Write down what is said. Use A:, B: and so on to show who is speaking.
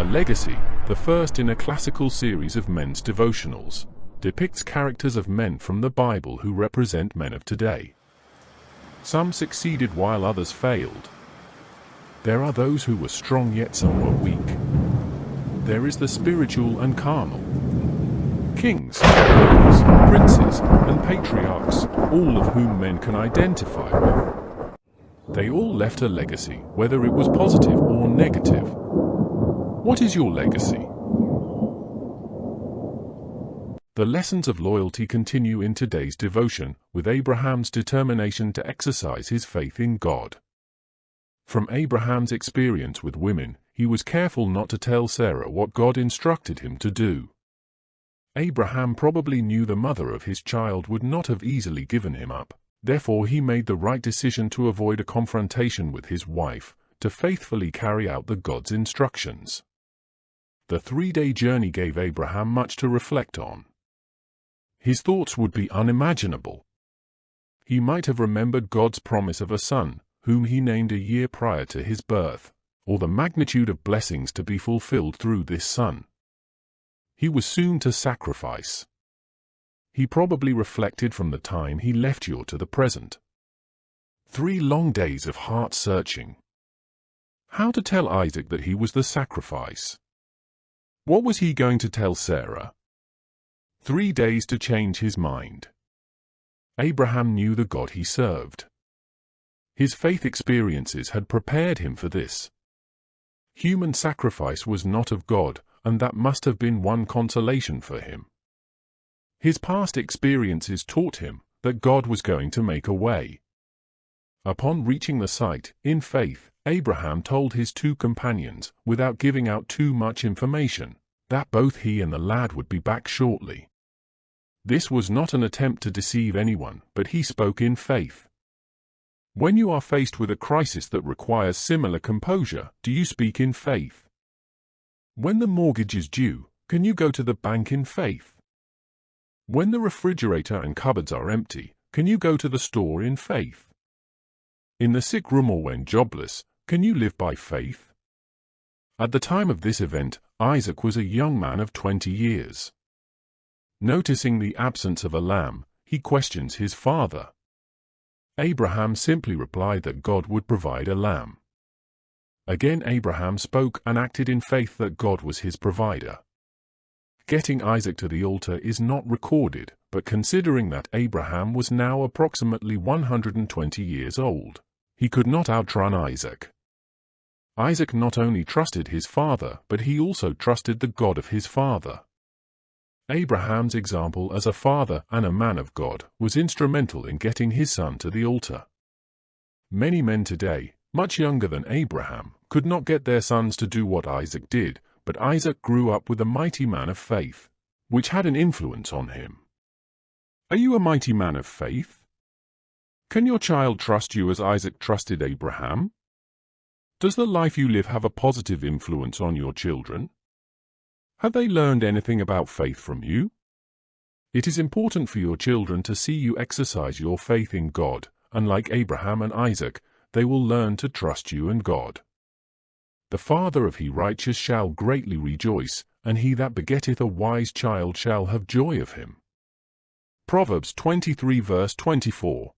A: A Legacy, the first in a classical series of men's devotionals, depicts characters of men from the Bible who represent men of today. Some succeeded while others failed. There are those who were strong yet some were weak. There is the spiritual and carnal. Kings, rulers, princes, and patriarchs, all of whom men can identify with. They all left a legacy, whether it was positive or negative. What is your legacy? The lessons of loyalty continue in today's devotion, with Abraham's determination to exercise his faith in God. From Abraham's experience with women, he was careful not to tell Sarah what God instructed him to do. Abraham probably knew the mother of his child would not have easily given him up, therefore he made the right decision to avoid a confrontation with his wife, to faithfully carry out the God's instructions. The 3-day journey gave Abraham much to reflect on. His thoughts would be unimaginable. He might have remembered God's promise of a son, whom he named a year prior to his birth, or the magnitude of blessings to be fulfilled through this son. He was soon to sacrifice. He probably reflected from the time he left Ur to the present. 3 long days of heart-searching. How to tell Isaac that he was the sacrifice? What was he going to tell Sarah? 3 days to change his mind. Abraham knew the God he served. His faith experiences had prepared him for this. Human sacrifice was not of God, and that must have been one consolation for him. His past experiences taught him that God was going to make a way. Upon reaching the site, in faith, Abraham told his 2 companions, without giving out too much information, that both he and the lad would be back shortly. This was not an attempt to deceive anyone, but he spoke in faith. When you are faced with a crisis that requires similar composure, do you speak in faith? When the mortgage is due, can you go to the bank in faith? When the refrigerator and cupboards are empty, can you go to the store in faith? In the sick room or when jobless, can you live by faith? At the time of this event, Isaac was a young man of 20 years. Noticing the absence of a lamb, he questions his father. Abraham simply replied that God would provide a lamb. Again Abraham spoke and acted in faith that God was his provider. Getting Isaac to the altar is not recorded, but considering that Abraham was now approximately 120 years old, he could not outrun Isaac. Isaac not only trusted his father, but he also trusted the God of his father. Abraham's example as a father and a man of God was instrumental in getting his son to the altar. Many men today, much younger than Abraham, could not get their sons to do what Isaac did, but Isaac grew up with a mighty man of faith, which had an influence on him. Are you a mighty man of faith? Can your child trust you as Isaac trusted Abraham? Does the life you live have a positive influence on your children? Have they learned anything about faith from you? It is important for your children to see you exercise your faith in God, and like Abraham and Isaac, they will learn to trust you and God. The father of he righteous shall greatly rejoice, and he that begetteth a wise child shall have joy of him. Proverbs 23 verse 24.